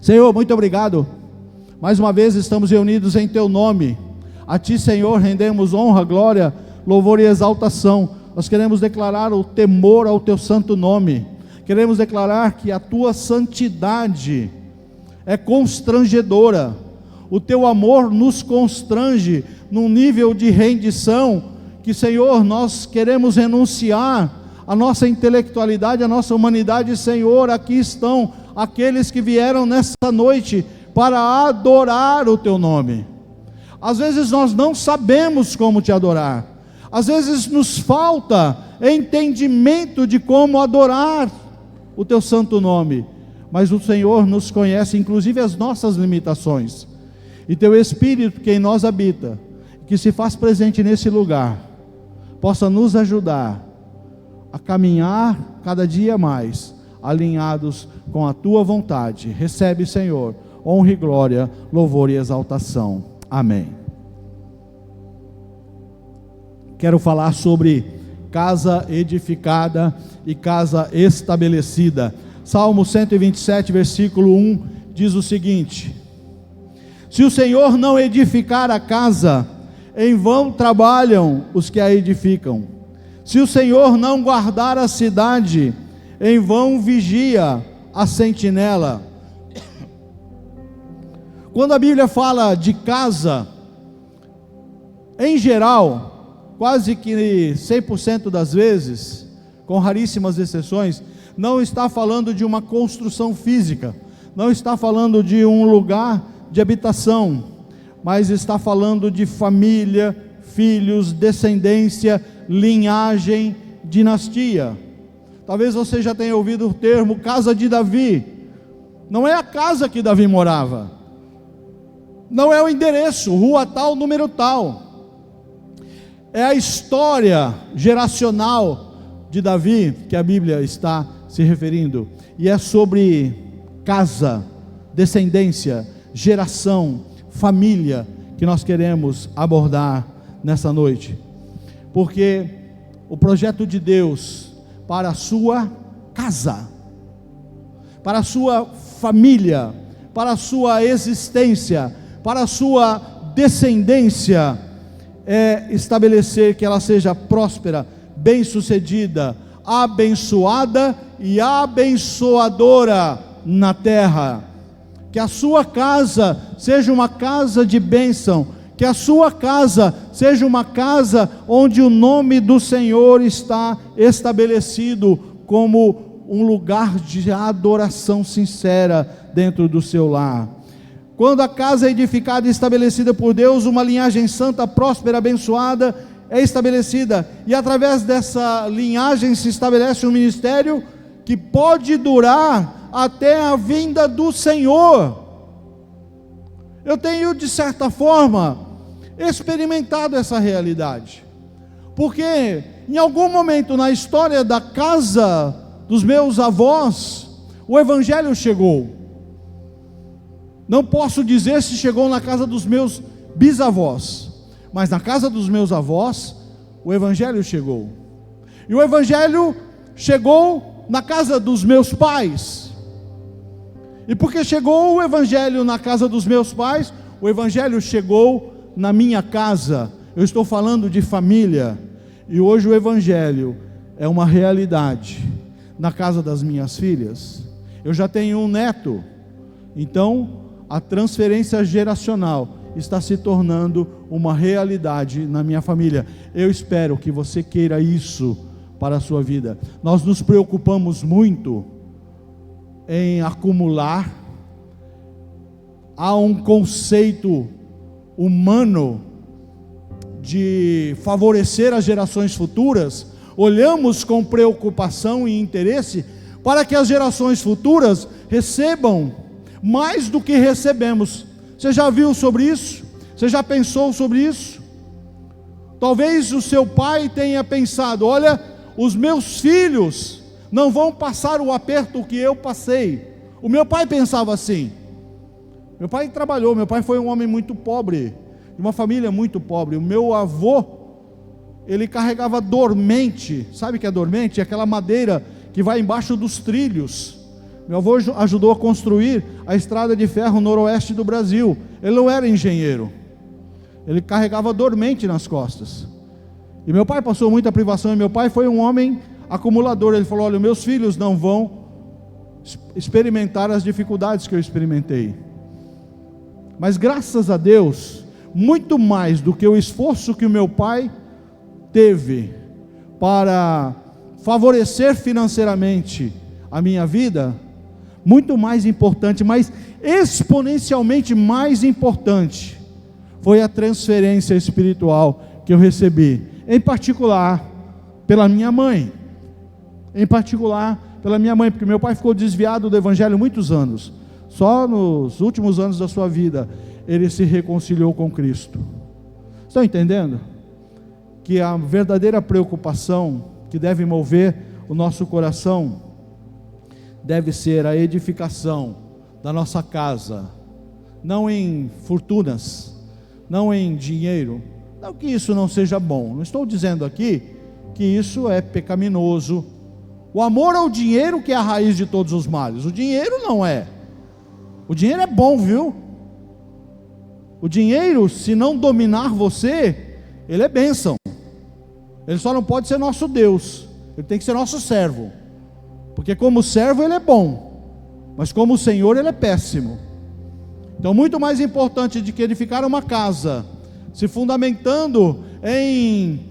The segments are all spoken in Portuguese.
Senhor, muito obrigado. Mais uma vez estamos reunidos em Teu nome. A Ti, Senhor, rendemos honra, glória, louvor e exaltação. Nós queremos declarar o temor ao Teu santo nome. Queremos declarar que a Tua santidade é constrangedora. O Teu amor nos constrange num nível de rendição que, Senhor, nós queremos renunciar a nossa intelectualidade, a nossa humanidade. Senhor, aqui estão aqueles que vieram nessa noite para adorar o Teu nome. Às vezes nós não sabemos como Te adorar, às vezes nos falta entendimento de como adorar o Teu santo nome, mas o Senhor nos conhece, inclusive as nossas limitações, e Teu Espírito que em nós habita, que se faz presente nesse lugar, possa nos ajudar a caminhar cada dia mais, alinhados com a Tua vontade. Recebe, Senhor, honra e glória, louvor e exaltação. Amém. Quero falar sobre casa edificada e casa estabelecida. Salmo 127, versículo 1, diz o seguinte: se o Senhor não edificar a casa, em vão trabalham os que a edificam. Se o Senhor não guardar a cidade, em vão vigia a sentinela. Quando a Bíblia fala de casa, em geral, quase que 100% das vezes, com raríssimas exceções, não está falando de uma construção física, não está falando de um lugar de habitação, mas está falando de família, filhos, descendência, linhagem, dinastia. Talvez você já tenha ouvido o termo casa de Davi. Não é a casa que Davi morava, não é o endereço, rua tal, número tal, é a história geracional de Davi que a Bíblia está se referindo, e é sobre casa, descendência, geração, família, que nós queremos abordar nessa noite, porque o projeto de Deus para a sua casa, para a sua família, para a sua existência, para a sua descendência, é estabelecer que ela seja próspera, bem-sucedida, abençoada e abençoadora na terra. Que a sua casa seja uma casa de bênção, que a sua casa seja uma casa onde o nome do Senhor está estabelecido como um lugar de adoração sincera dentro do seu lar. Quando a casa é edificada e estabelecida por Deus, uma linhagem santa, próspera, abençoada é estabelecida, e através dessa linhagem se estabelece um ministério que pode durar até a vinda do Senhor. Eu tenho, de certa forma, experimentado essa realidade, porque em algum momento na história da casa dos meus avós, o Evangelho chegou. Não posso dizer se chegou na casa dos meus bisavós, mas na casa dos meus avós, o Evangelho chegou. E o Evangelho chegou na casa dos meus pais. E porque chegou o Evangelho na casa dos meus pais, o Evangelho chegou na minha casa. Eu estou falando de família. E hoje o Evangelho é uma realidade na casa das minhas filhas. Eu já tenho um neto, então a transferência geracional está se tornando uma realidade na minha família. Eu espero que você queira isso para a sua vida. Nós nos preocupamos muito em acumular. Há um conceito humano de favorecer as gerações futuras. Olhamos com preocupação e interesse para que as gerações futuras recebam mais do que recebemos. Você já viu sobre isso? Você já pensou sobre isso? Talvez o seu pai tenha pensado: olha, os meus filhos não vão passar o aperto que eu passei. O meu pai pensava assim. Meu pai trabalhou, meu pai foi um homem muito pobre, de uma família muito pobre. O meu avô, ele carregava dormente. Sabe o que é dormente? É aquela madeira que vai embaixo dos trilhos, Meu avô ajudou a construir a estrada de ferro noroeste do Brasil. Ele não era engenheiro, ele carregava dormente nas costas. E meu pai passou muita privação, e meu pai foi um homem acumulador. Ele falou: olha, meus filhos não vão experimentar as dificuldades que eu experimentei. Mas graças a Deus, muito mais do que o esforço que o meu pai teve para favorecer financeiramente a minha vida, muito mais importante, mas exponencialmente mais importante, foi a transferência espiritual que eu recebi, em particular pela minha mãe, porque meu pai ficou desviado do evangelho muitos anos. Só nos últimos anos da sua vida ele se reconciliou com Cristo. Estão entendendo? Que a verdadeira preocupação que deve mover o nosso coração deve ser a edificação da nossa casa, não em fortunas, não em dinheiro. Não que isso não seja bom, não estou dizendo aqui que isso é pecaminoso. O amor ao dinheiro que é a raiz de todos os males. O dinheiro não é. O dinheiro é bom, viu? O dinheiro, se não dominar você, ele é bênção. Ele só não pode ser nosso Deus, ele tem que ser nosso servo. Porque como servo ele é bom, mas como Senhor ele é péssimo. Então muito mais importante de que edificar uma casa, se fundamentando em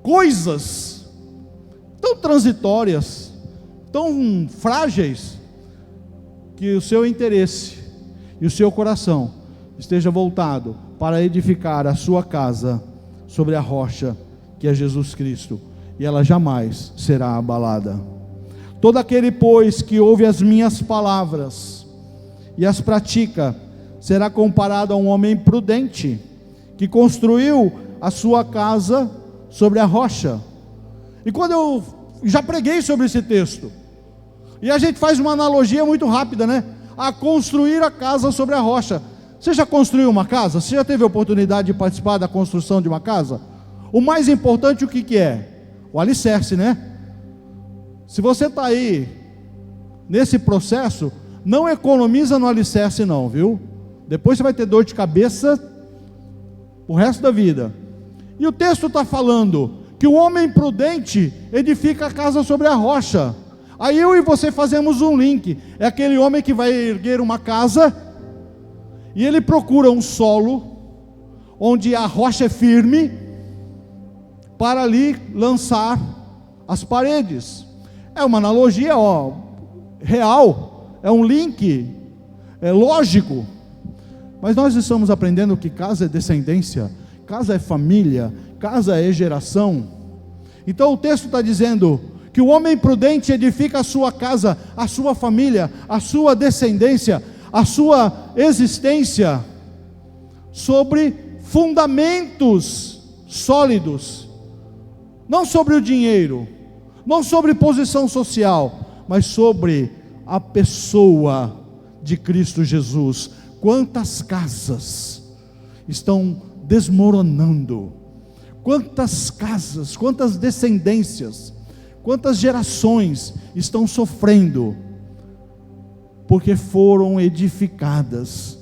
coisas tão transitórias, tão frágeis, que o seu interesse e o seu coração esteja voltado para edificar a sua casa sobre a rocha que é Jesus Cristo, e ela jamais será abalada. Todo aquele, pois, que ouve as minhas palavras e as pratica, será comparado a um homem prudente, que construiu a sua casa sobre a rocha. E quando eu já preguei sobre esse texto, e a gente faz uma analogia muito rápida, né? A construir a casa sobre a rocha. Você já construiu uma casa? Você já teve a oportunidade de participar da construção de uma casa? O mais importante, o que é? O alicerce, né? Se você está aí nesse processo, não economiza no alicerce não, viu? Depois você vai ter dor de cabeça o resto da vida. E o texto está falando que o homem prudente edifica a casa sobre a rocha. Aí eu e você fazemos um link. É aquele homem que vai erguer uma casa e ele procura um solo onde a rocha é firme para ali lançar as paredes. É uma analogia, real, é um link, é lógico. Mas nós estamos aprendendo que casa é descendência, casa é família, casa é geração. Então o texto está dizendo que o homem prudente edifica a sua casa, a sua família, a sua descendência, a sua existência sobre fundamentos sólidos, não sobre o dinheiro, não sobre posição social, mas sobre a pessoa de Cristo Jesus. Quantas casas estão desmoronando, quantas casas, quantas descendências, quantas gerações estão sofrendo, porque foram edificadas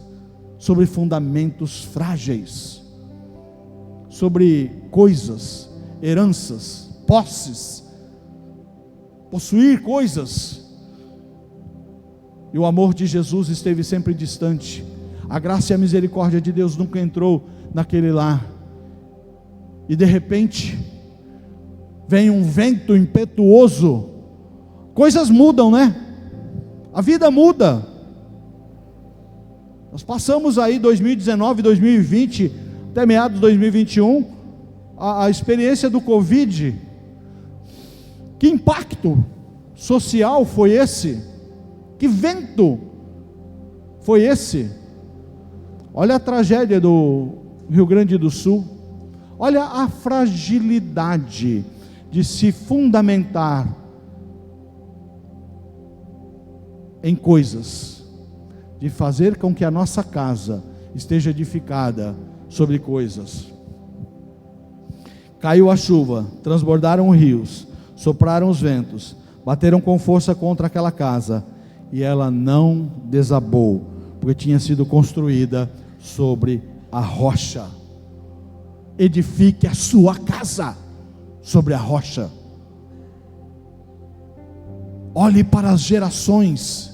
sobre fundamentos frágeis, sobre coisas, heranças, posses, possuir coisas. E o amor de Jesus esteve sempre distante. A graça e a misericórdia de Deus nunca entrou naquele lar. E de repente vem um vento impetuoso. Coisas mudam, né? A vida muda. Nós passamos aí 2019, 2020, até meados de 2021, a experiência do Covid. Que impacto social foi esse? Que vento foi esse? Olha a tragédia do Rio Grande do Sul. Olha a fragilidade de se fundamentar em coisas, de fazer com que a nossa casa esteja edificada sobre coisas. Caiu a chuva, transbordaram os rios, sopraram os ventos, bateram com força contra aquela casa, e ela não desabou, porque tinha sido construída sobre a rocha. Edifique a sua casa sobre a rocha. Olhe para as gerações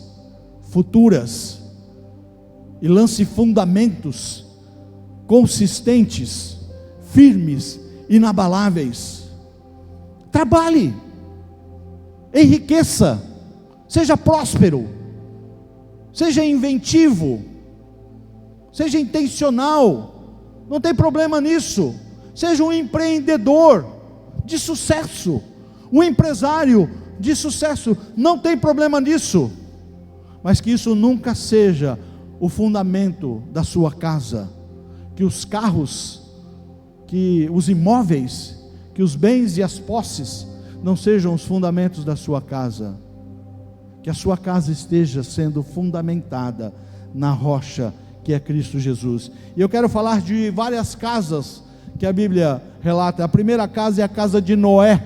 futuras e lance fundamentos consistentes, firmes, inabaláveis. Trabalhe, enriqueça, seja próspero, seja inventivo, seja intencional, não tem problema nisso. Seja um empreendedor de sucesso, um empresário de sucesso, não tem problema nisso, mas que isso nunca seja o fundamento da sua casa, que os carros, que os imóveis, que os bens e as posses não sejam os fundamentos da sua casa, que a sua casa esteja sendo fundamentada na rocha que é Cristo Jesus. E eu quero falar de várias casas que a Bíblia relata. A primeira casa é a casa de Noé.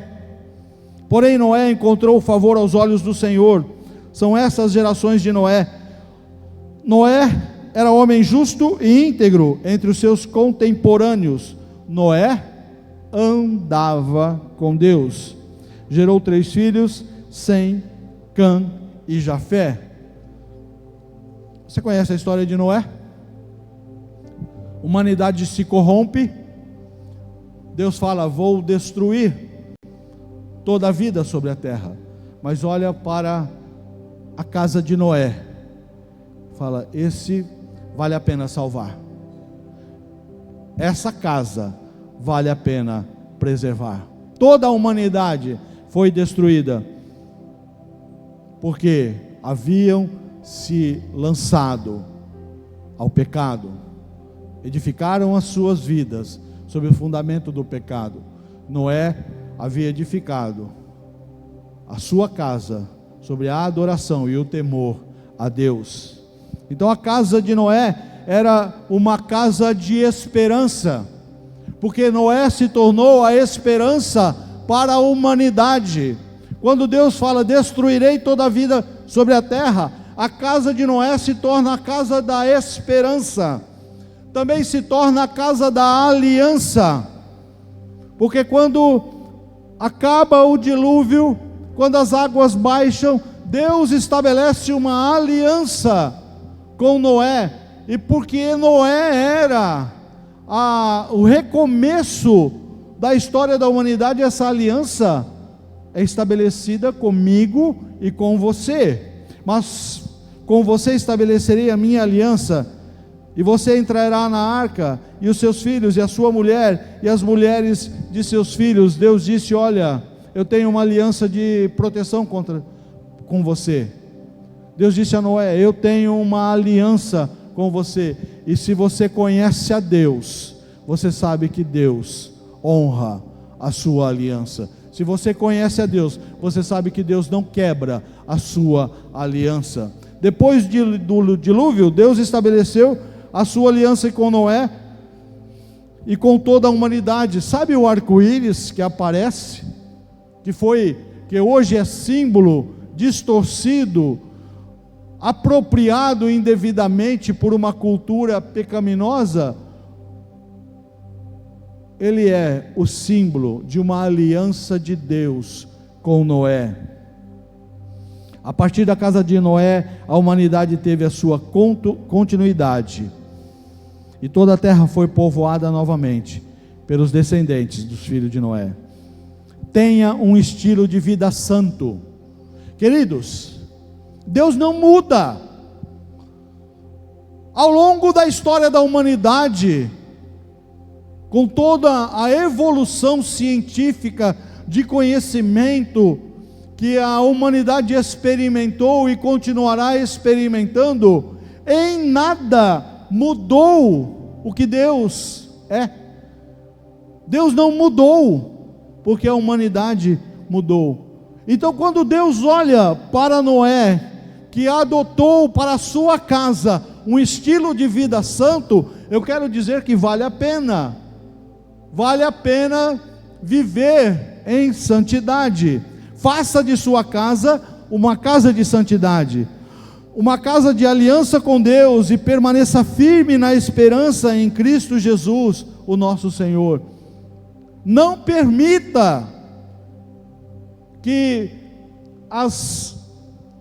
Porém Noé encontrou favor aos olhos do Senhor. São essas gerações de Noé. Noé era homem justo e íntegro entre os seus contemporâneos. Noé andava com Deus. Gerou 3 filhos, Sem, Cã e Jafé. Você conhece a história de Noé? Humanidade se corrompe. Deus fala: vou destruir toda a vida sobre a terra. Mas olha para a casa de Noé, fala: esse vale a pena salvar, essa casa vale a pena preservar. Toda a humanidade foi destruída porque haviam se lançado ao pecado, edificaram as suas vidas sobre o fundamento do pecado. Noé havia edificado a sua casa sobre a adoração e o temor a Deus. Então a casa de Noé era uma casa de esperança, porque Noé se tornou a esperança para a humanidade. Quando Deus fala: destruirei toda a vida sobre a terra, a casa de Noé se torna a casa da esperança, também se torna a casa da aliança, porque quando acaba o dilúvio, quando as águas baixam, Deus estabelece uma aliança com Noé, e porque Noé era o recomeço da história da humanidade, essa aliança é estabelecida comigo e com você. Mas com você estabelecerei a minha aliança, e você entrará na arca, e os seus filhos, e a sua mulher, e as mulheres de seus filhos. Deus disse: olha, eu tenho uma aliança de proteção com você. Deus disse a Noé: eu tenho uma aliança com você. E se você conhece a Deus, você sabe que Deus honra a sua aliança. Se você conhece a Deus, você sabe que Deus não quebra a sua aliança. Depois do dilúvio, Deus estabeleceu a sua aliança com Noé e com toda a humanidade. Sabe o arco-íris que aparece, que hoje é símbolo distorcido, apropriado indevidamente por uma cultura pecaminosa? Ele é o símbolo de uma aliança de Deus com Noé. A partir da casa de Noé, a humanidade teve a sua continuidade, e toda a terra foi povoada novamente pelos descendentes dos filhos de Noé. Tenha um estilo de vida santo. Queridos, Deus não muda. Ao longo da história da humanidade, com toda a evolução científica de conhecimento que a humanidade experimentou e continuará experimentando, em nada mudou o que Deus é. Deus não mudou, porque a humanidade mudou. Então, quando Deus olha para Noé, que adotou para a sua casa um estilo de vida santo, eu quero dizer que vale a pena viver em santidade. Faça de sua casa uma casa de santidade. uma casa de aliança com Deus e permaneça firme na esperança em Cristo Jesus, o nosso Senhor. Não permita que as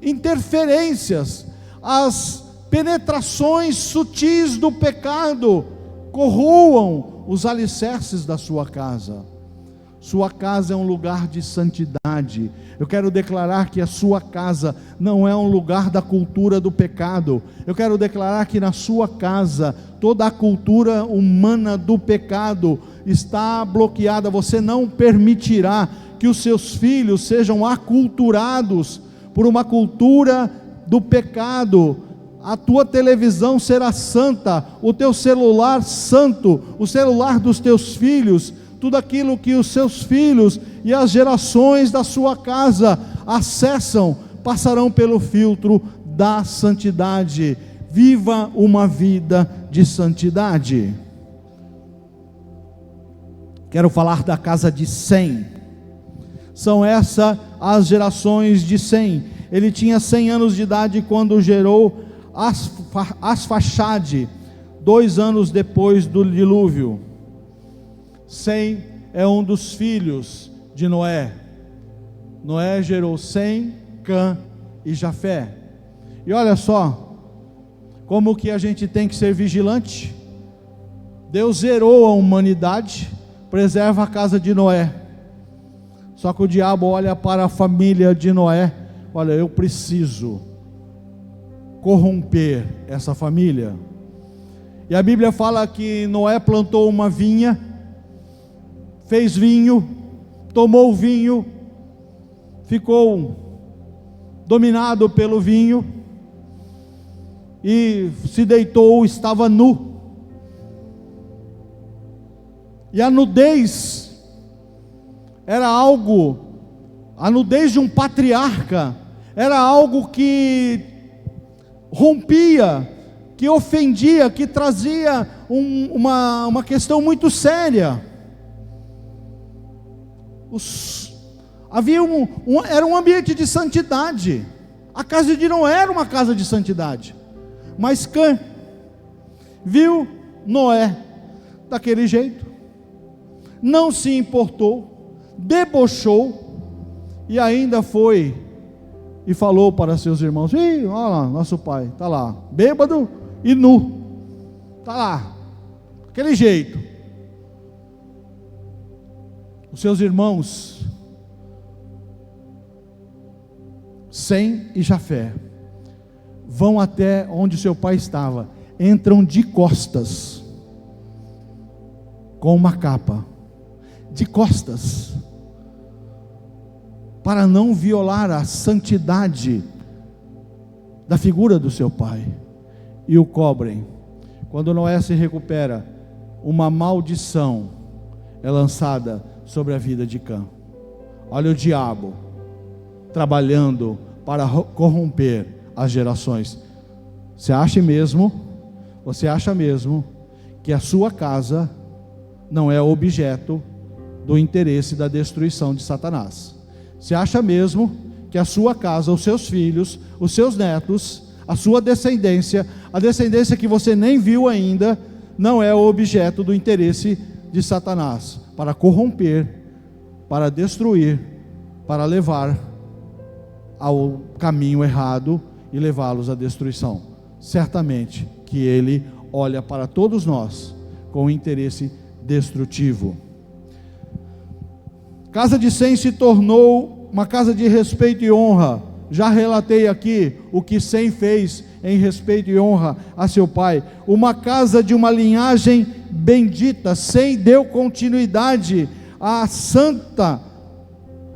interferências, as penetrações sutis do pecado corroam os alicerces da sua casa. Sua casa é um lugar de santidade. Eu quero declarar que a sua casa não é um lugar da cultura do pecado. Eu quero declarar que na sua casa toda a cultura humana do pecado está bloqueada. Você não permitirá que os seus filhos sejam aculturados por uma cultura do pecado. A tua televisão será santa, o teu celular santo, o celular dos teus filhos, tudo aquilo que os seus filhos e as gerações da sua casa acessam, passarão pelo filtro da santidade. Viva uma vida de santidade. Quero falar da casa de Sem. São essas as gerações de Sem. Ele tinha 100 anos de idade quando gerou Asfaxade, 2 anos depois do dilúvio. Sem é um dos filhos de Noé. Noé gerou Sem, Cã e Jafé. E olha só, como que a gente tem que ser vigilante. Deus zerou a humanidade, preserva a casa de Noé. Só que o diabo olha para a família de Noé, olha, eu preciso corromper essa família. E a Bíblia fala que Noé plantou uma vinha, fez vinho, tomou o vinho, ficou dominado pelo vinho e se deitou, estava nu. E a nudez era algo, a nudez de um patriarca era algo que rompia, que ofendia, que trazia uma questão muito séria. Era um ambiente de santidade. A casa de Noé era uma casa de santidade. Mas Cã viu Noé daquele jeito, não se importou, debochou e ainda foi e falou para seus irmãos: olha lá, nosso pai está lá, bêbado e nu, está lá, daquele jeito. Os seus irmãos Sem e Jafé vão até onde seu pai estava, entram de costas, com uma capa, de costas, para não violar a santidade da figura do seu pai, e o cobrem. Quando Noé se recupera, uma maldição é lançada sobre a vida de Cã. Olha o diabo trabalhando para corromper as gerações. Você acha mesmo que a sua casa não é objeto do interesse da destruição de Satanás? Você acha mesmo que a sua casa, os seus filhos, os seus netos, a sua descendência, a descendência que você nem viu ainda, não é objeto do interesse de Satanás, para corromper, para destruir, para levar ao caminho errado e levá-los à destruição? Certamente que ele olha para todos nós com interesse destrutivo. Casa de Sem se tornou uma casa de respeito e honra. Já relatei aqui o que Sem fez em respeito e honra a seu pai. Uma casa de uma linhagem bendita. Sem deu continuidade à santa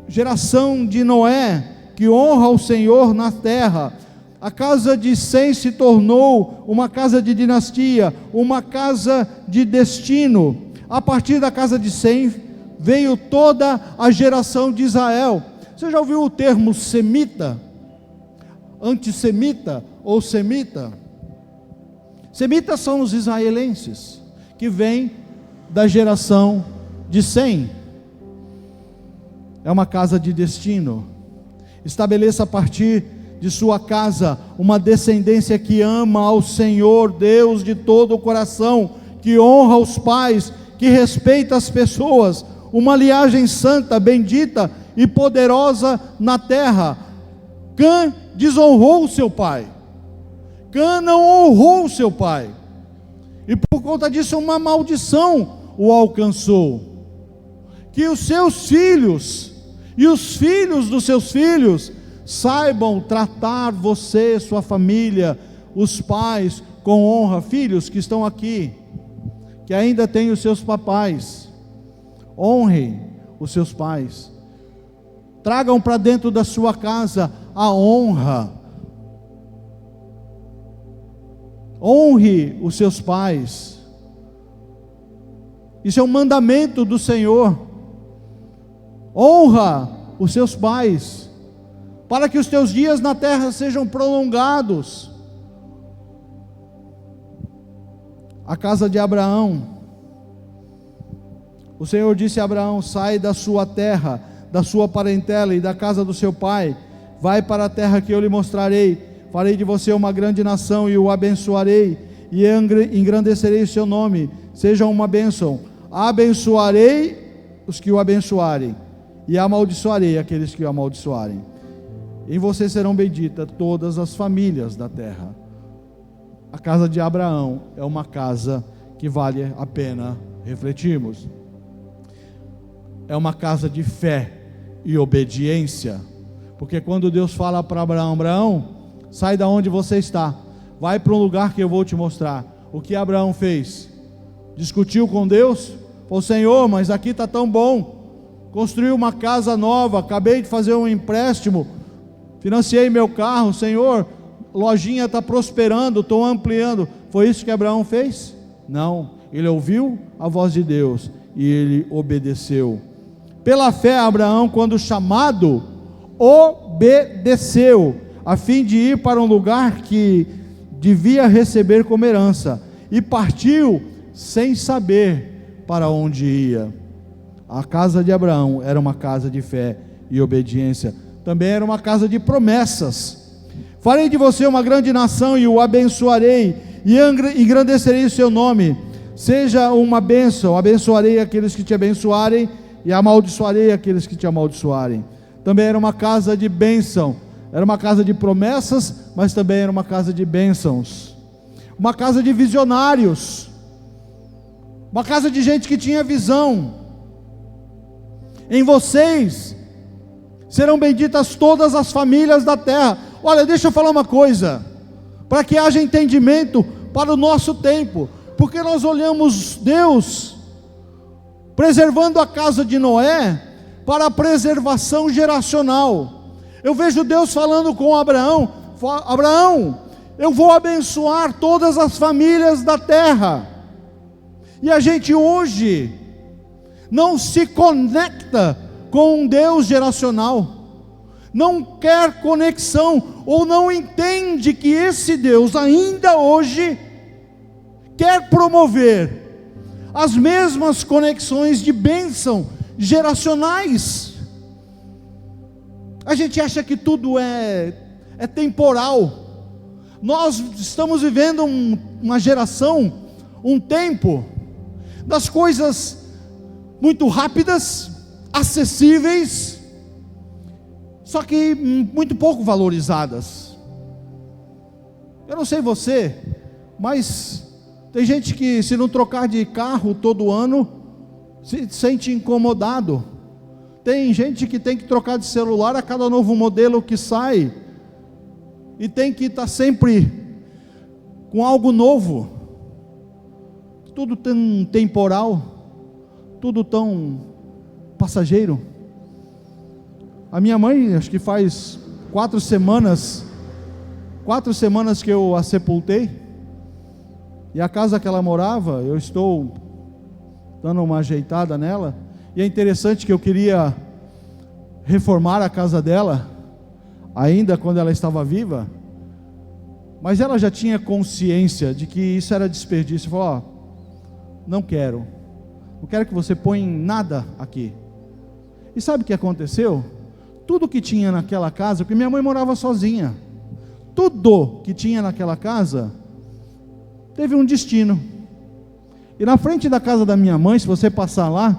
geração de Noé, que honra o Senhor na terra. A casa de Sem se tornou uma casa de dinastia, uma casa de destino. A partir da casa de Sem veio toda a geração de Israel. Você já ouviu o termo semita? Antissemita ou semita? Semitas são os israelenses, que vêm da geração de Sem. É uma casa de destino. Estabeleça a partir de sua casa uma descendência que ama ao Senhor Deus de todo o coração, que honra os pais, que respeita as pessoas, uma linhagem santa, bendita e poderosa na terra. Cã desonrou seu pai. Cã não honrou seu pai. E por conta disso uma maldição o alcançou. Que os seus filhos e os filhos dos seus filhos saibam tratar você, sua família, os pais com honra. Filhos que estão aqui, que ainda têm os seus papais, honrem os seus pais. Tragam para dentro da sua casa a honra. Honre os seus pais. Isso é um mandamento do Senhor. Honra os seus pais, para que os teus dias na terra sejam prolongados. A casa de Abraão, o Senhor disse a Abraão: sai da sua terra, da sua parentela e da casa do seu pai, vai para a terra que eu lhe mostrarei. Farei de você uma grande nação e o abençoarei, e engrandecerei o seu nome, seja uma bênção. Abençoarei os que o abençoarem, e amaldiçoarei aqueles que o amaldiçoarem. Em você serão benditas todas as famílias da terra. A casa de Abraão é uma casa que vale a pena refletirmos. É uma casa de fé e obediência, porque quando Deus fala para Abraão: Abraão, sai da onde você está, vai para um lugar que eu vou te mostrar. O que Abraão fez? Discutiu com Deus? Falou: Senhor, mas aqui está tão bom, construí uma casa nova, acabei de fazer um empréstimo, financiei meu carro, Senhor, lojinha está prosperando, estou ampliando. Foi isso que Abraão fez? Não, ele ouviu a voz de Deus e ele obedeceu. Pela fé, Abraão, quando chamado, obedeceu, a fim de ir para um lugar que devia receber como herança, e partiu sem saber para onde ia. A casa de Abraão era uma casa de fé e obediência, também era uma casa de promessas. Farei de você uma grande nação e o abençoarei, e engrandecerei o seu nome, seja uma bênção. Abençoarei aqueles que te abençoarem, e amaldiçoarei aqueles que te amaldiçoarem. Também era uma casa de bênção, era uma casa de promessas, mas também era uma casa de bênçãos, uma casa de visionários, uma casa de gente que tinha visão. Em vocês serão benditas todas as famílias da terra. Olha, deixa eu falar uma coisa, para que haja entendimento para o nosso tempo, porque nós olhamos Deus preservando a casa de Noé para a preservação geracional. Eu vejo Deus falando com Abraão: Abraão, eu vou abençoar todas as famílias da terra. E a gente hoje não se conecta com um Deus geracional, não quer conexão, ou não entende que esse Deus ainda hoje quer promover as mesmas conexões de bênção geracionais. A gente acha que tudo é temporal. Nós estamos vivendo uma geração, um tempo das coisas muito rápidas, acessíveis, só que muito pouco valorizadas. Eu não sei você, mas tem gente que, se não trocar de carro todo ano, se sente incomodado. Tem gente que tem que trocar de celular a cada novo modelo que sai, e tem que estar sempre com algo novo. Tudo tão temporal, tudo tão passageiro. A minha mãe, acho que faz 4 semanas que eu a sepultei, e a casa que ela morava, eu estou dando uma ajeitada nela, e é interessante que eu queria reformar a casa dela, ainda quando ela estava viva, mas ela já tinha consciência de que isso era desperdício. Falou: não quero que você ponha nada aqui. E sabe o que aconteceu? Tudo que tinha naquela casa, porque minha mãe morava sozinha, tudo que tinha naquela casa teve um destino. E na frente da casa da minha mãe, se você passar lá,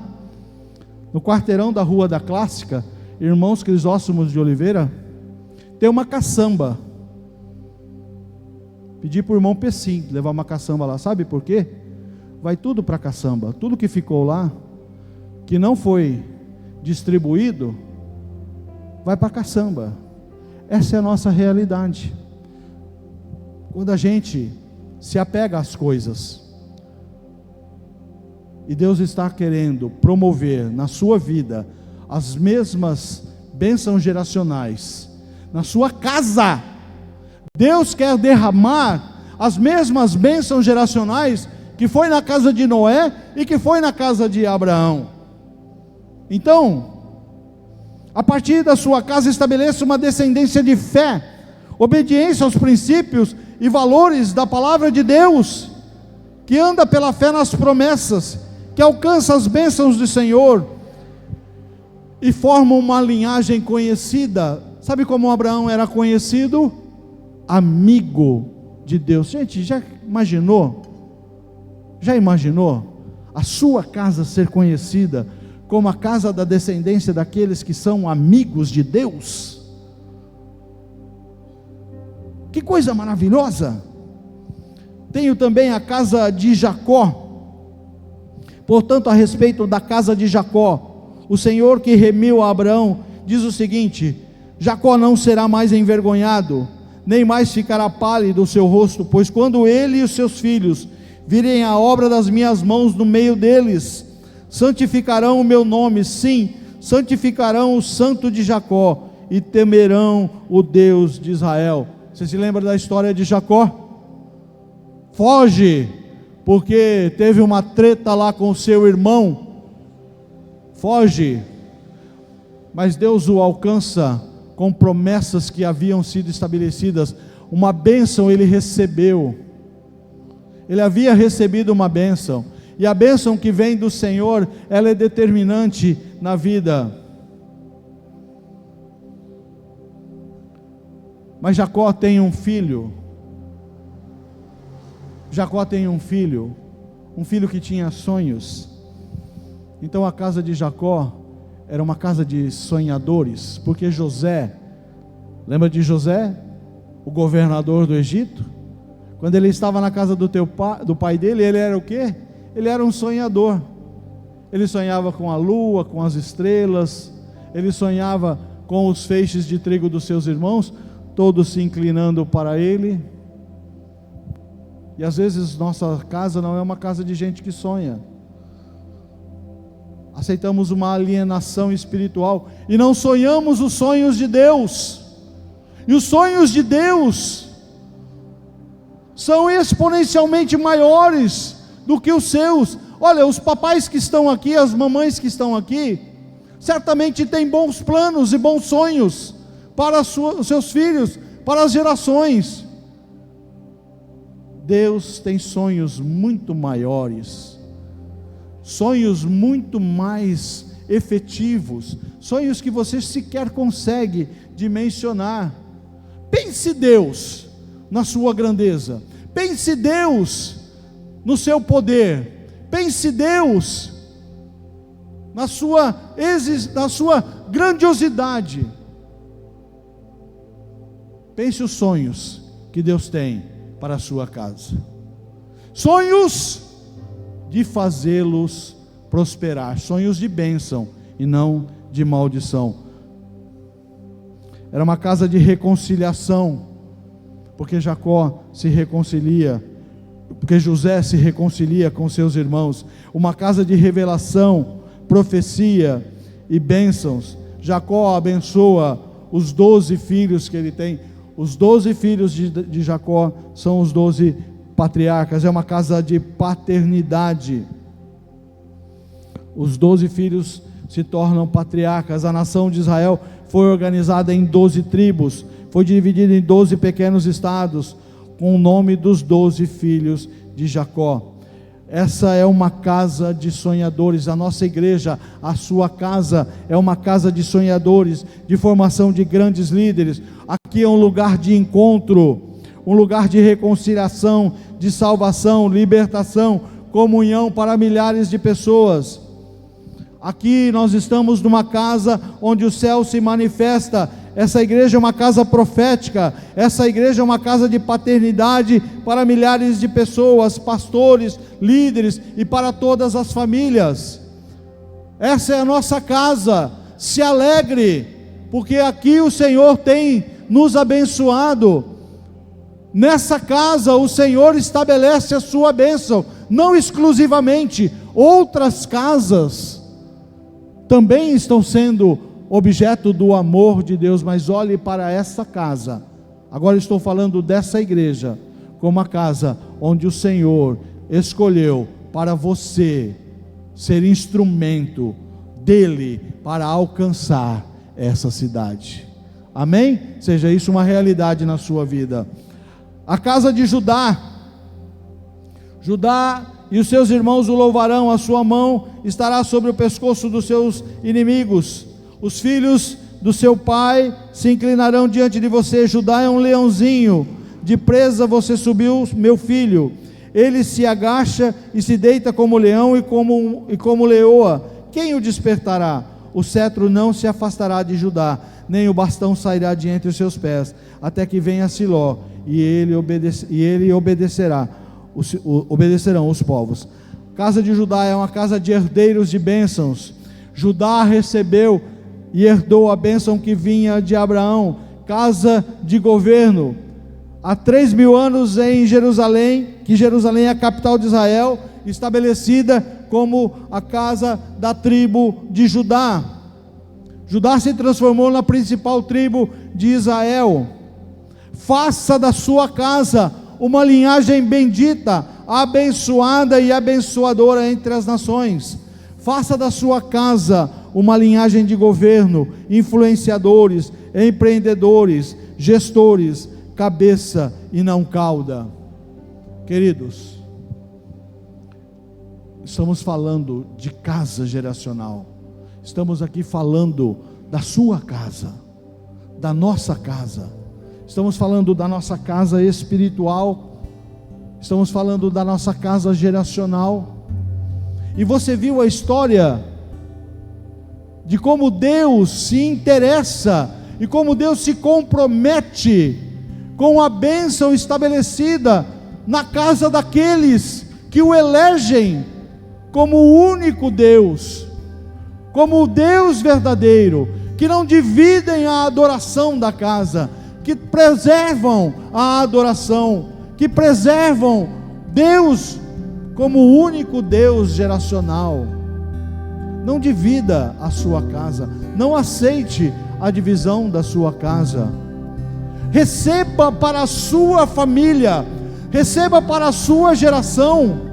no quarteirão da Rua da Clássica, Irmãos Crisóstomos de Oliveira, tem uma caçamba. Pedi para o irmão Pessim levar uma caçamba lá. Sabe por quê? Vai tudo para a caçamba. Tudo que ficou lá, que não foi distribuído, vai para a caçamba. Essa é a nossa realidade. Quando a gente se apega às coisas, e Deus está querendo promover na sua vida as mesmas bênçãos geracionais, na sua casa, Deus quer derramar as mesmas bênçãos geracionais que foi na casa de Noé e que foi na casa de Abraão. Então, a partir da sua casa, estabeleça uma descendência de fé, obediência aos princípios e valores da palavra de Deus, que anda pela fé nas promessas, que alcança as bênçãos do Senhor, e forma uma linhagem conhecida. Sabe como Abraão era conhecido? Amigo de Deus. Gente, já imaginou? Já imaginou a sua casa ser conhecida como a casa da descendência daqueles que são amigos de Deus? Que coisa maravilhosa! Tenho também a casa de Jacó. Portanto, a respeito da casa de Jacó, o Senhor que remiu a Abraão diz o seguinte: Jacó não será mais envergonhado, nem mais ficará pálido o seu rosto, pois quando ele e os seus filhos virem a obra das minhas mãos no meio deles, santificarão o meu nome, sim, santificarão o santo de Jacó, e temerão o Deus de Israel. Você se lembra da história de Jacó? Foge, porque teve uma treta lá com o seu irmão. Foge, mas Deus o alcança com promessas que haviam sido estabelecidas. Uma bênção ele recebeu. Ele havia recebido uma bênção, e a bênção que vem do Senhor, ela é determinante na vida. Mas Jacó tem um filho. Jacó tem um filho que tinha sonhos. Então a casa de Jacó era uma casa de sonhadores, porque José, lembra de José, o governador do Egito? Quando ele estava na casa do pai dele, ele era o quê? Ele era um sonhador. Ele sonhava com a lua, com as estrelas, ele sonhava com os feixes de trigo dos seus irmãos, todos se inclinando para ele. E às vezes nossa casa não é uma casa de gente que sonha. Aceitamos uma alienação espiritual e não sonhamos os sonhos de Deus. E os sonhos de Deus são exponencialmente maiores do que os seus. Olha, os papais que estão aqui, as mamães que estão aqui, certamente têm bons planos e bons sonhos para os seus filhos, para as gerações. Deus tem sonhos muito maiores, sonhos muito mais efetivos, sonhos que você sequer consegue dimensionar. Pense Deus na sua grandeza, pense Deus no seu poder, pense Deus na sua grandiosidade. Pense os sonhos que Deus tem para a sua casa, sonhos de fazê-los prosperar, sonhos de bênção e não de maldição. Era uma casa de reconciliação, porque Jacó se reconcilia, porque José se reconcilia com seus irmãos. Uma casa de revelação, profecia e bênçãos. Jacó abençoa os 12 filhos que ele tem. Os 12 filhos de Jacó são os 12 patriarcas. É uma casa de paternidade. Os 12 filhos se tornam patriarcas. A nação de Israel foi organizada em 12 tribos, foi dividida em 12 pequenos estados, com o nome dos 12 filhos de Jacó. Essa é uma casa de sonhadores. A nossa igreja, a sua casa, é uma casa de sonhadores, de formação de grandes líderes. Aqui é um lugar de encontro, um lugar de reconciliação, de salvação, libertação, comunhão para milhares de pessoas. Aqui nós estamos numa casa onde o céu se manifesta. Essa igreja é uma casa profética, essa igreja é uma casa de paternidade para milhares de pessoas, pastores, líderes e para todas as famílias. Essa é a nossa casa. Se alegre, porque aqui o Senhor tem nos abençoado. Nessa casa o Senhor estabelece a sua bênção, não exclusivamente. Outras casas também estão sendo objeto do amor de Deus, mas olhe para essa casa. Agora estou falando dessa igreja, como a casa onde o Senhor escolheu para você ser instrumento dele para alcançar essa cidade. Amém? Seja isso uma realidade na sua vida. A casa de Judá e os seus irmãos o louvarão, a sua mão estará sobre o pescoço dos seus inimigos. Os filhos do seu pai se inclinarão diante de você. Judá é um leãozinho, de presa você subiu, meu filho. Ele se agacha e se deita como leão e como leoa. Quem o despertará? O cetro não se afastará de Judá, nem o bastão sairá de entre os seus pés, até que venha Siló, e ele obedecerá. Obedecerão os povos. Casa de Judá é uma casa de herdeiros de bênçãos. Judá recebeu e herdou a bênção que vinha de Abraão. Casa de governo. Há 3.000 anos em Jerusalém, que Jerusalém é a capital de Israel, estabelecida como a casa da tribo de Judá. Judá se transformou na principal tribo de Israel. Faça da sua casa uma linhagem bendita, abençoada e abençoadora entre as nações. Faça da sua casa uma linhagem de governo, influenciadores, empreendedores, gestores, cabeça e não cauda. Queridos, estamos falando de casa geracional. Estamos aqui falando da sua casa, da nossa casa. Estamos falando da nossa casa espiritual. Estamos falando da nossa casa geracional. E você viu a história de como Deus se interessa e como Deus se compromete com a bênção estabelecida na casa daqueles que o elegem como o único Deus, como o Deus verdadeiro, que não dividem a adoração da casa, que preservam a adoração, que preservam Deus como o único Deus geracional. Não divida a sua casa, não aceite a divisão da sua casa. Receba para a sua família, receba para a sua geração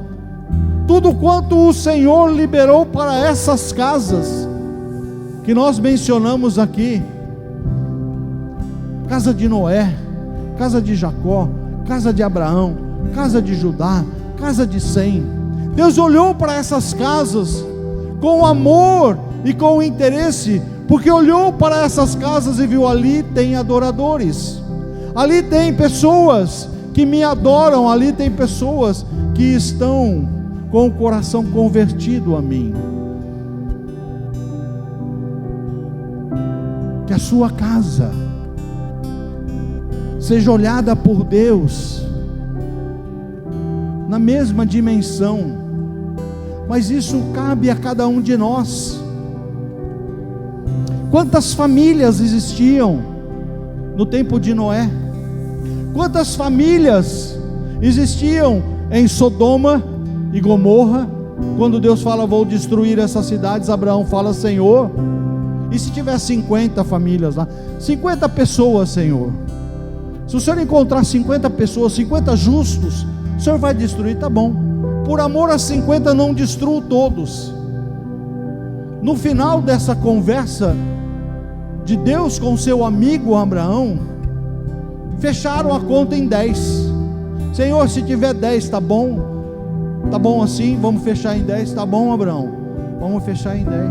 tudo quanto o Senhor liberou para essas casas que nós mencionamos aqui. Casa de Noé, casa de Jacó, casa de Abraão, casa de Judá, casa de Sem. Deus olhou para essas casas com amor e com interesse, porque olhou para essas casas e viu: ali tem adoradores, ali tem pessoas que me adoram, ali tem pessoas que estão com o coração convertido a mim. Que a sua casa seja olhada por Deus na mesma dimensão, mas isso cabe a cada um de nós. Quantas famílias existiam no tempo de Noé? Quantas famílias existiam em Sodoma e Gomorra? Quando Deus fala: vou destruir essas cidades, Abraão fala: Senhor, e se tiver 50 famílias lá, 50 pessoas, Senhor, se o Senhor encontrar 50 pessoas, 50 justos, o Senhor vai destruir? Tá bom, por amor a 50 não destruo todos. No final dessa conversa de Deus com seu amigo Abraão, fecharam a conta em 10. Senhor, se tiver 10 tá bom, Tá bom assim? Vamos fechar em 10. Tá bom, Abraão, vamos fechar em 10.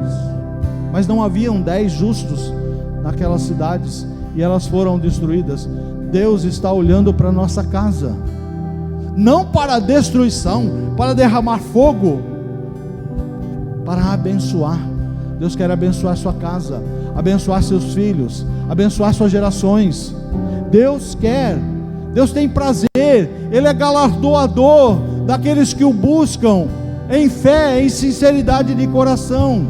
Mas não haviam 10 justos naquelas cidades, e elas foram destruídas. Deus está olhando para a nossa casa, não para a destruição, para derramar fogo, para abençoar. Deus quer abençoar sua casa, abençoar seus filhos, abençoar suas gerações. Deus quer, Deus tem prazer, Ele é galardoador daqueles que o buscam em fé, em sinceridade de coração.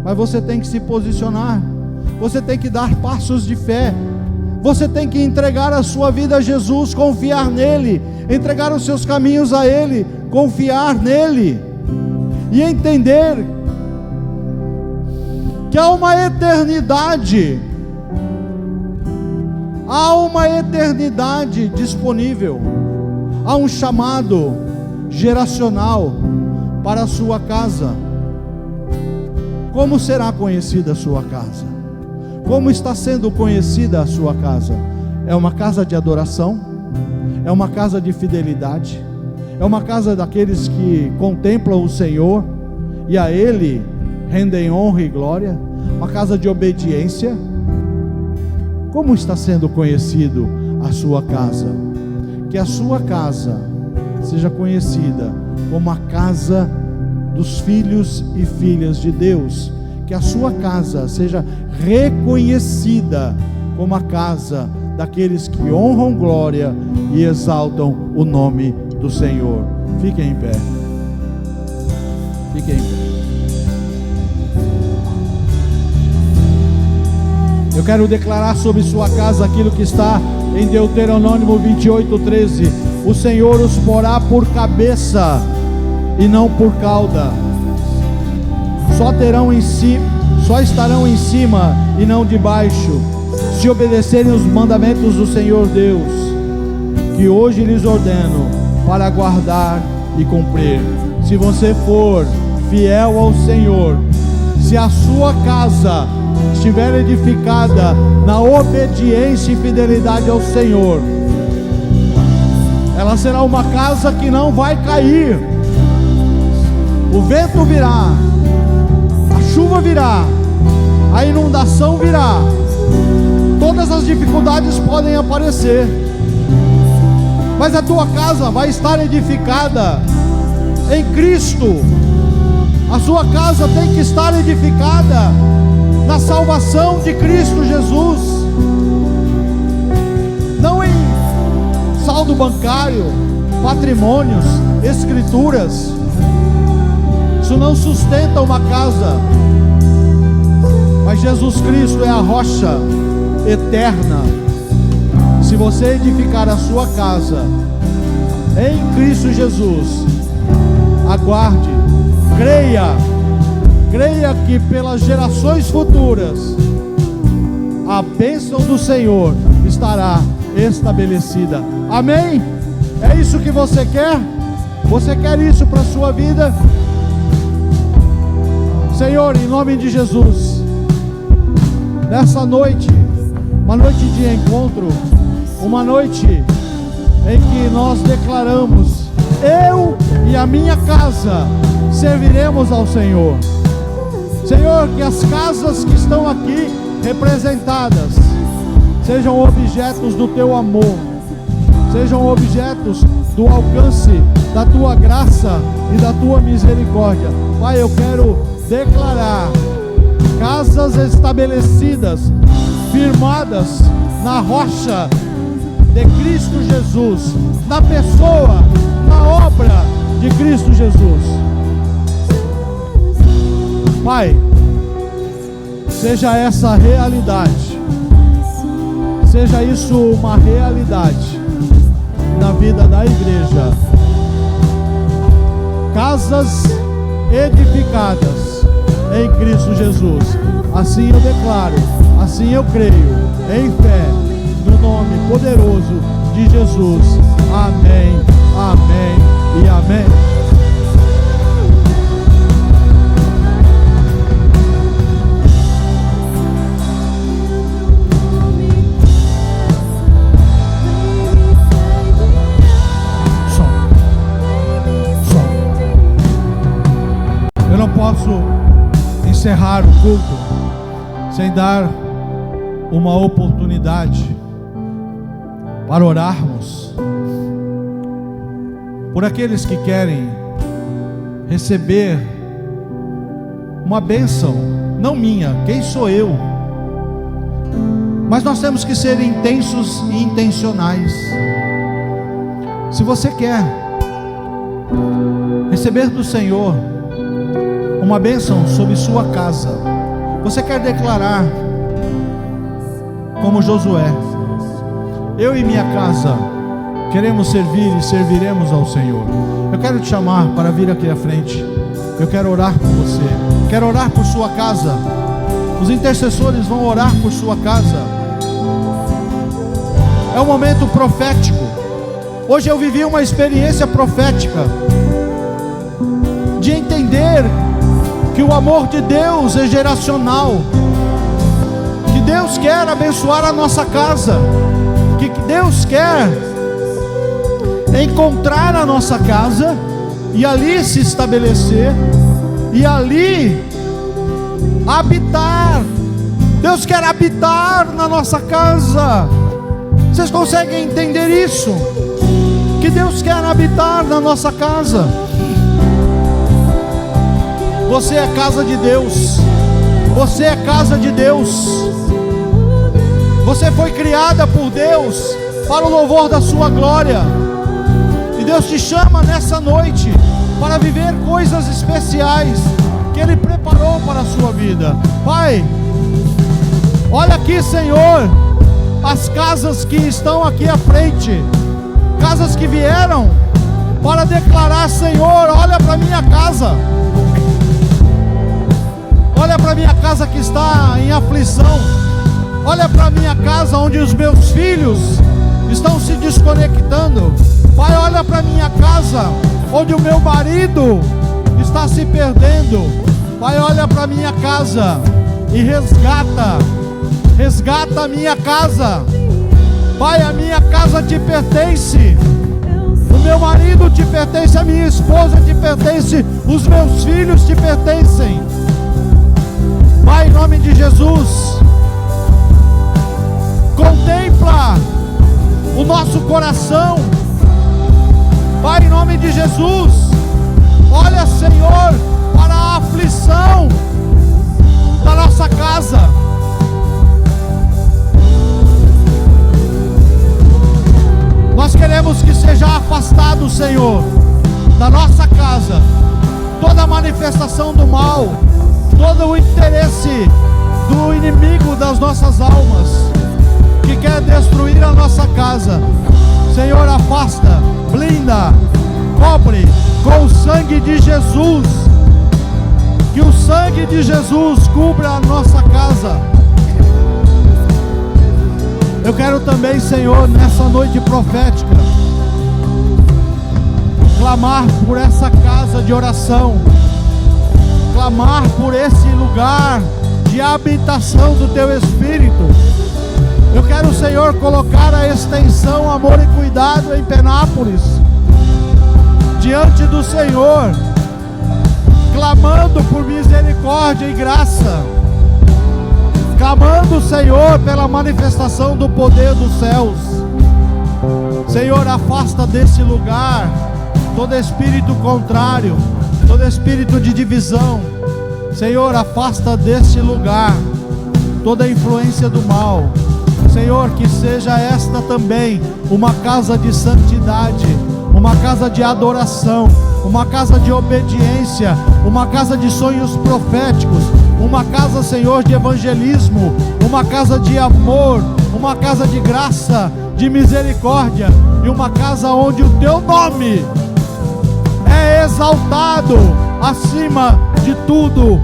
Mas você tem que se posicionar, você tem que dar passos de fé, você tem que entregar a sua vida a Jesus, confiar nele, entregar os seus caminhos a Ele, confiar nele, e entender que há uma eternidade disponível, há um chamado geracional para a sua casa. Como será conhecida a sua casa? Como está sendo conhecida a sua casa? É uma casa de adoração? É uma casa de fidelidade? É uma casa daqueles que contemplam o Senhor e a Ele rendem honra e glória? Uma casa de obediência? Como está sendo conhecido a sua casa? Que a sua casa seja conhecida como a casa dos filhos e filhas de Deus. Que a sua casa seja reconhecida como a casa daqueles que honram glória e exaltam o nome do Senhor. Fiquem em pé. Fiquem em pé. Eu quero declarar sobre sua casa aquilo que está em Deuteronômio 28:13. O Senhor os porá por cabeça e não por cauda. Só estarão em cima e não debaixo, se obedecerem os mandamentos do Senhor Deus, que hoje lhes ordeno, para guardar e cumprir. Se você for fiel ao Senhor, se a sua casa estiver edificada na obediência e fidelidade ao Senhor, ela será uma casa que não vai cair. O vento virá, a chuva virá, a inundação virá, todas as dificuldades podem aparecer, mas a tua casa vai estar edificada em Cristo. A sua casa tem que estar edificada na salvação de Cristo Jesus, não em saldo bancário, patrimônios, escrituras. Isso não sustenta uma casa, mas Jesus Cristo é a rocha eterna. Se você edificar a sua casa em Cristo Jesus, aguarde, creia que pelas gerações futuras a bênção do Senhor estará estabelecida. Amém? É isso que você quer? Você quer isso para a sua vida? Senhor, em nome de Jesus, nessa noite, uma noite de encontro, uma noite em que nós declaramos: eu e a minha casa serviremos ao Senhor. Senhor, que as casas que estão aqui representadas sejam objetos do Teu amor, sejam objetos do alcance da Tua graça e da Tua misericórdia. Pai, eu quero declarar casas estabelecidas, firmadas na rocha de Cristo Jesus, na pessoa, na obra de Cristo Jesus. Pai, seja essa realidade, seja isso uma realidade na vida da igreja. Casas edificadas em Cristo Jesus. Assim eu declaro, assim eu creio, em fé, no nome poderoso de Jesus. Amém, amém e amém. posso encerrar o culto sem dar uma oportunidade para orarmos por aqueles que querem receber uma bênção, não minha, quem sou eu? Mas nós temos que ser intensos e intencionais. Se você quer receber do Senhor uma bênção sobre sua casa, você quer declarar como Josué: eu e minha casa queremos servir e serviremos ao Senhor. Eu quero te chamar para vir aqui à frente. Eu quero orar por você, quero orar por sua casa. Os intercessores vão orar por sua casa. É um momento profético. Hoje eu vivi uma experiência profética de entender que o amor de Deus é geracional, que Deus quer abençoar a nossa casa, que Deus quer encontrar a nossa casa e ali se estabelecer e ali habitar. Deus quer habitar na nossa casa. Vocês conseguem entender isso? Que Deus quer habitar na nossa casa. Você é casa de Deus. Você é casa de Deus. Você foi criada por Deus para o louvor da sua glória. E Deus te chama nessa noite para viver coisas especiais que Ele preparou para a sua vida. Pai, olha aqui, Senhor, as casas que estão aqui à frente, casas que vieram para declarar: Senhor, olha para minha casa, olha para minha casa que está em aflição, olha para minha casa onde os meus filhos estão se desconectando. Pai, olha para minha casa onde o meu marido está se perdendo. Pai, olha para minha casa e resgata a minha casa. Pai, a minha casa te pertence, o meu marido te pertence, a minha esposa te pertence, os meus filhos te pertencem. Pai, em nome de Jesus, contempla o nosso coração. Pai, em nome de Jesus, olha, Senhor, para a aflição da nossa casa. Nós queremos que seja afastado, Senhor, da nossa casa toda a manifestação do mal, todo o interesse do inimigo das nossas almas, que quer destruir a nossa casa. Senhor, afasta, blinda, cobre com o sangue de Jesus. Que o sangue de Jesus cubra a nossa casa. Eu quero também, Senhor, nessa noite profética, clamar por essa casa de oração, clamar por esse lugar de habitação do Teu Espírito. Eu quero, Senhor, colocar a extensão Amor e Cuidado em Penápolis diante do Senhor, clamando por misericórdia e graça, clamando, Senhor, pela manifestação do poder dos céus. Senhor, afasta desse lugar todo espírito contrário, todo espírito de divisão. Senhor, afasta desse lugar toda a influência do mal. Senhor, que seja esta também uma casa de santidade, uma casa de adoração, uma casa de obediência, uma casa de sonhos proféticos, uma casa, Senhor, de evangelismo, uma casa de amor, uma casa de graça, de misericórdia, e uma casa onde o Teu nome é exaltado acima de tudo.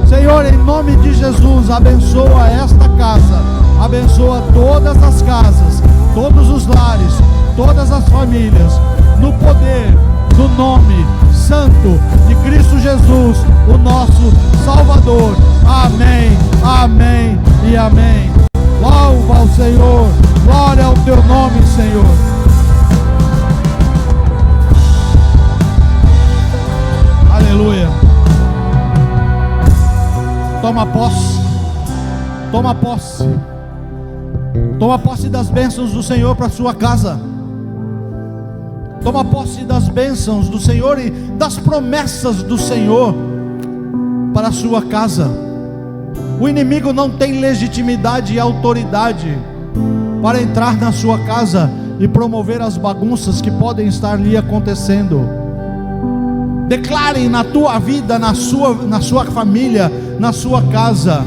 Senhor, em nome de Jesus, abençoa esta casa, abençoa todas as casas, todos os lares, todas as famílias, no poder do nome santo de Cristo Jesus, o nosso Salvador. Amém, amém e amém. Louva ao Senhor, glória ao Teu nome, Senhor. Aleluia. Toma posse. Toma posse. Toma posse das bênçãos do Senhor para a sua casa. Toma posse das bênçãos do Senhor e das promessas do Senhor para a sua casa. O inimigo não tem legitimidade e autoridade para entrar na sua casa e promover as bagunças que podem estar ali acontecendo. Declare na tua vida, na sua família, na sua casa,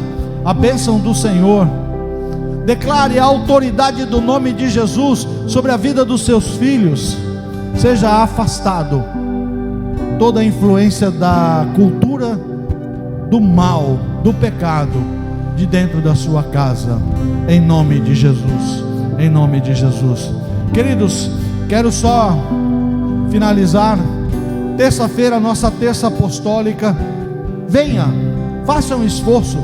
a bênção do Senhor. Declare a autoridade do nome de Jesus sobre a vida dos seus filhos. Seja afastado toda a influência da cultura do mal, do pecado, de dentro da sua casa, em nome de Jesus, em nome de Jesus. Queridos, quero só finalizar. Terça-feira, nossa terça apostólica. Venha, faça um esforço.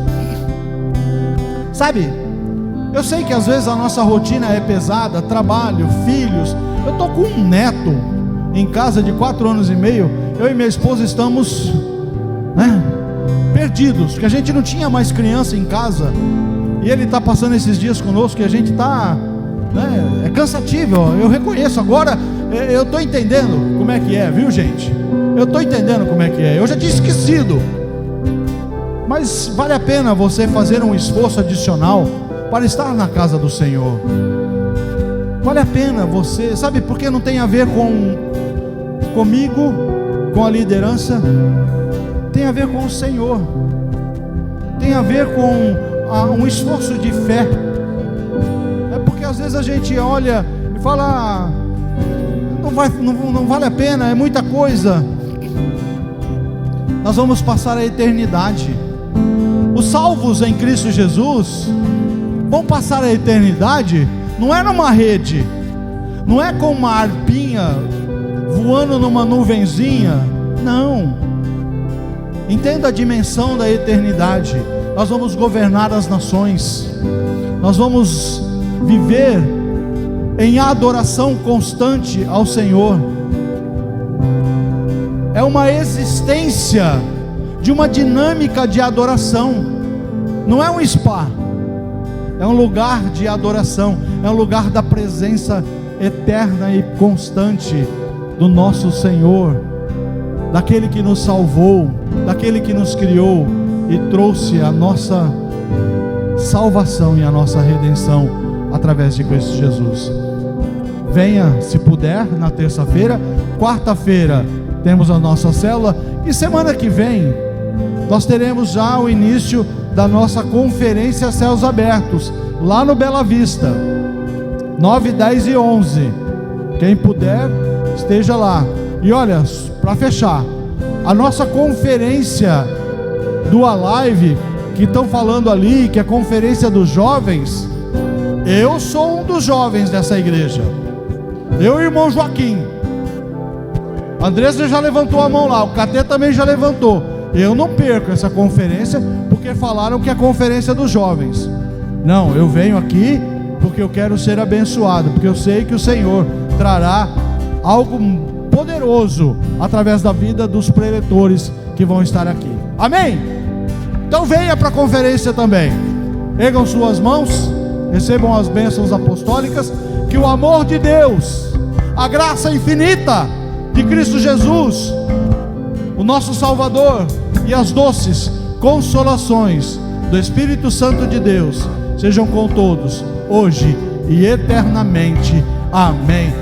Sabe, eu sei que às vezes a nossa rotina é pesada, trabalho, filhos. Eu estou com um neto em casa de 4 anos e meio. Eu e minha esposa estamos perdidos, porque a gente não tinha mais criança em casa. E ele está passando esses dias conosco e a gente está, é cansativo. Eu reconheço agora, eu estou entendendo como é que é, viu gente? Eu estou entendendo como é que é. Eu já tinha esquecido. Mas vale a pena você fazer um esforço adicional para estar na casa do Senhor. Vale a pena você, sabe por que não tem a ver comigo, com a liderança? Tem a ver com o Senhor. Tem a ver com um esforço de fé. É porque às vezes a gente olha e fala, não vale a pena, é muita coisa. Nós vamos passar a eternidade. Os salvos em Cristo Jesus vão passar a eternidade. Não é numa rede, não é com uma arpinha voando numa nuvenzinha. Não. Entenda a dimensão da eternidade. Nós vamos governar as nações. Nós vamos viver em adoração constante ao Senhor. É uma existência de uma dinâmica de adoração. Não é um spa. É um lugar de adoração, é um lugar da presença eterna e constante do nosso Senhor, daquele que nos salvou, daquele que nos criou e trouxe a nossa salvação e a nossa redenção através de Cristo Jesus. Venha, se puder, na terça-feira. Quarta-feira temos a nossa célula e semana que vem nós teremos já o início da nossa conferência Céus Abertos, lá no Bela Vista, 9, 10 e 11, quem puder, esteja lá. E olha, para fechar, a nossa conferência do Alive, que estão falando ali, que é a conferência dos jovens, eu sou um dos jovens dessa igreja, eu e o irmão Joaquim. A Andressa já levantou a mão lá, o Catê também já levantou. Eu não perco essa conferência, porque falaram que é a conferência dos jovens. Não, eu venho aqui porque eu quero ser abençoado, porque eu sei que o Senhor trará algo poderoso através da vida dos preletores que vão estar aqui. Amém? Então venha para a conferência também. Ergam suas mãos, recebam as bênçãos apostólicas. Que o amor de Deus, a graça infinita de Cristo Jesus, o nosso Salvador, e as doces consolações do Espírito Santo de Deus sejam com todos, hoje e eternamente. Amém.